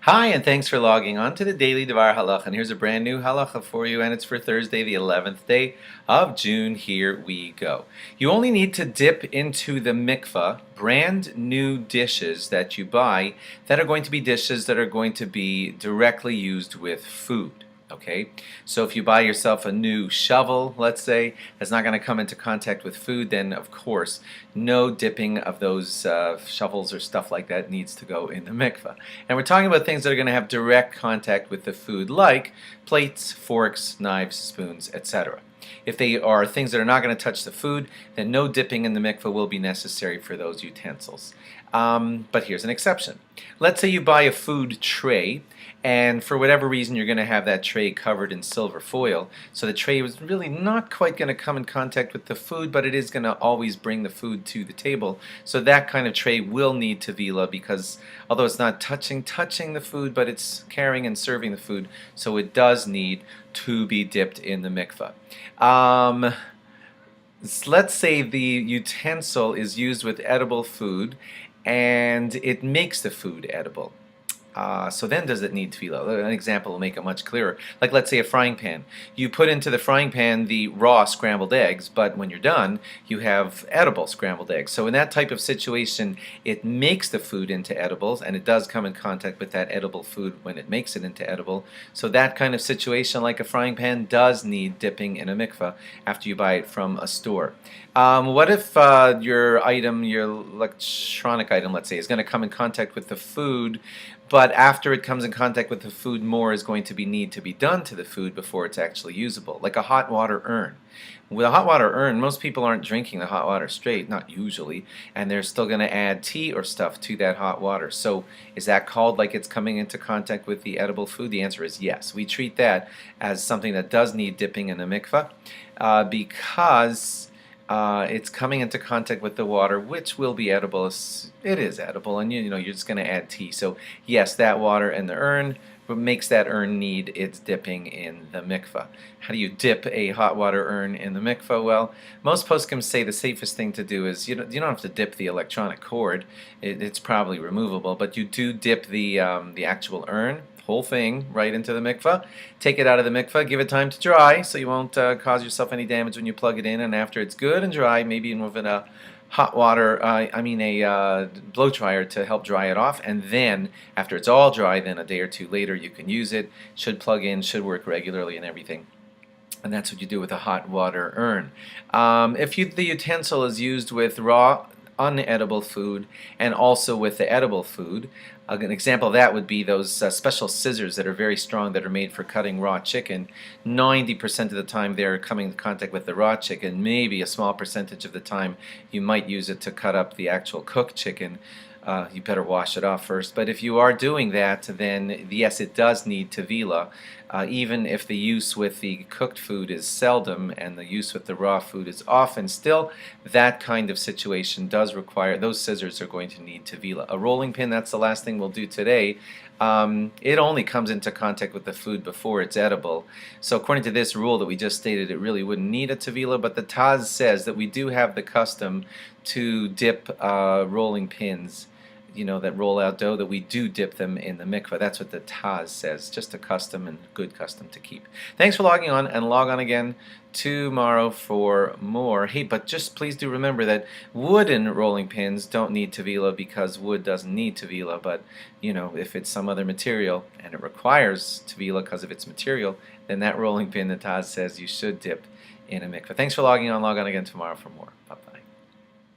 Hi, and thanks for logging on to the Daily DVAR halacha. And here's a brand new halacha for you, and it's for Thursday, the 11th day of June. Here we go. You only need to dip into the mikvah brand new dishes that you buy that are going to be dishes that are going to be directly used with food. Okay, so if you buy yourself a new shovel, let's say, that's not going to come into contact with food, then of course no dipping of those shovels or stuff like that needs to go in the mikveh. And we're talking about things that are going to have direct contact with the food, like plates, forks, knives, spoons, etc. If they are things that are not going to touch the food, then no dipping in the mikveh will be necessary for those utensils. But here's an exception. Let's say you buy a food tray, and for whatever reason you're going to have that tray covered in silver foil, so the tray is really not quite going to come in contact with the food, but it is going to always bring the food to the table. So that kind of tray will need tevila, because although it's not touching the food, but it's carrying and serving the food, so it does need to be dipped in the mikveh. Let's say the utensil is used with edible food and it makes the food edible. So then does it need tefillah? An example will make it much clearer. Like, let's say a frying pan. You put into the frying pan the raw scrambled eggs, but when you're done, you have edible scrambled eggs. So in that type of situation, it makes the food into edibles, and it does come in contact with that edible food when it makes it into edible. So that kind of situation, like a frying pan, does need dipping in a mikveh after you buy it from a store. What if your electronic item, let's say, is going to come in contact with the food, but after it comes in contact with the food, more is going to need to be done to the food before it's actually usable, like a hot water urn. With a hot water urn, most people aren't drinking the hot water straight, not usually, and they're still going to add tea or stuff to that hot water. So is that called like it's coming into contact with the edible food? The answer is yes. We treat that as something that does need dipping in the mikveh because it's coming into contact with the water, which will be edible. It is edible, and you're just going to add tea. So yes, that water in the urn makes that urn need its dipping in the mikveh. How do you dip a hot water urn in the mikveh? Well, most poskim say the safest thing to do is you don't have to dip the electronic cord. It's probably removable, but you do dip the actual urn, whole thing, right into the mikveh. Take it out of the mikveh, give it time to dry so you won't cause yourself any damage when you plug it in, and after it's good and dry, maybe with a hot water, a blow dryer to help dry it off, and then after it's all dry, then a day or two later you can use it. Should plug in, should work regularly and everything. And that's what you do with a hot water urn. If the utensil is used with raw unedible food and also with the edible food. An example of that would be those special scissors that are very strong that are made for cutting raw chicken. 90% of the time they're coming in contact with the raw chicken. Maybe a small percentage of the time you might use it to cut up the actual cooked chicken. You better wash it off first. But if you are doing that, then yes, it does need tevila, even if the use with the cooked food is seldom and the use with the raw food is often. Still, that kind of situation does require, those scissors are going to need tevila. A rolling pin, that's the last thing we'll do today. It only comes into contact with the food before it's edible. So according to this rule that we just stated, it really wouldn't need a tevila, but the Taz says that we do have the custom to dip rolling pins, that roll out dough, that we do dip them in the mikveh. That's what the Taz says. Just a custom and good custom to keep. Thanks for logging on, and log on again tomorrow for more. Hey, but just please do remember that wooden rolling pins don't need tevila because wood doesn't need tevila, but if it's some other material and it requires tevila because of its material, then that rolling pin, the Taz says, you should dip in a mikveh. Thanks for logging on. Log on again tomorrow for more. Bye-bye.